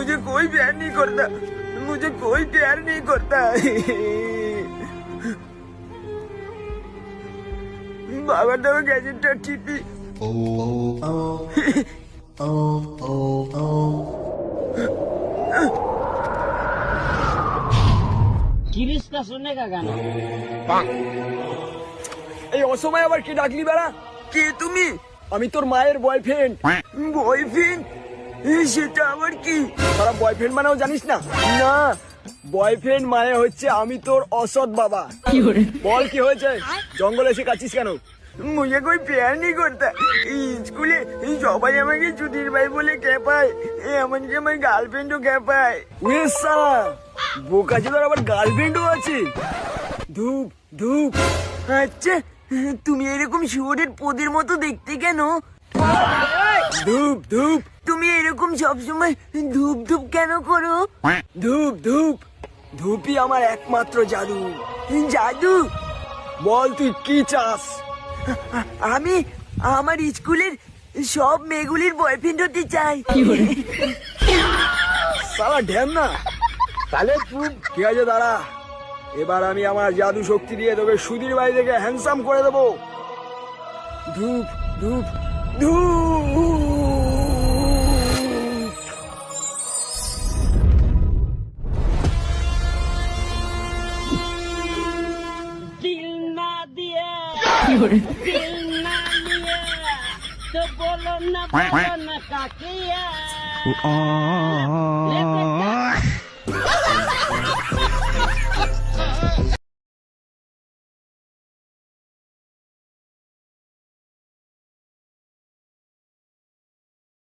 मुझे कोई प्यार नहीं करता, मुझे कोई प्यार नहीं करता। बाबा तो गैजेटটা টিপি। किसका सुनने का गाना? এই অসময় আবার কি ডাকলি বাড়া? কে তুমি? আমি তোর মায়ের বয়ফ্রেন্ড। বয়ফ্রেন্ড? সেটা আবার কি? তোরা বয়ফ্রেন্ড মানেও জানিস না? না, বয়ফ্রেন্ড মানে হচ্ছে আমি তোর অসৎ বাবা। বল কি হয়েছে? জঙ্গলে এসে কাছিস কেন? मुझे कोई प्यार नहीं करता। স্কুলে সবাই আমাকে চুদির ভাই বলে খেপায়, এমনকি আমার গার্লফ্রেন্ডও খেপায়। ওরে শালা, বোকা চোদার আবার গার্লফ্রেন্ডও আছে? ধূপ ধূপ। আচ্ছা, তুমি এরকম শুয়োরের পোদের মতো দেখতে কেন? ধূপ ধূপ। তুমি এরকম সবসময় ধূপ ধূপ কেন করো? ধূপ ধূপ, ধূপই আমার একমাত্র জাদু। জাদু? বল তুই কি চাস? আমি আমার স্কুলের সব মেয়েগুলির বয়ফ্রেন্ড হতে চাই। সালা ঢ্যাম না তাহলে তুই। ঠিক আছে দাঁড়া, এবার আমি আমার জাদু শক্তি দিয়ে তোকে সুধীর ভাই থেকে হ্যান্ডসাম করে দেবো। ধূপ ধূপ ধূপ। दिल ना दिया, दिल ना लिया, तो बोलो ना काकिया। ले बेटा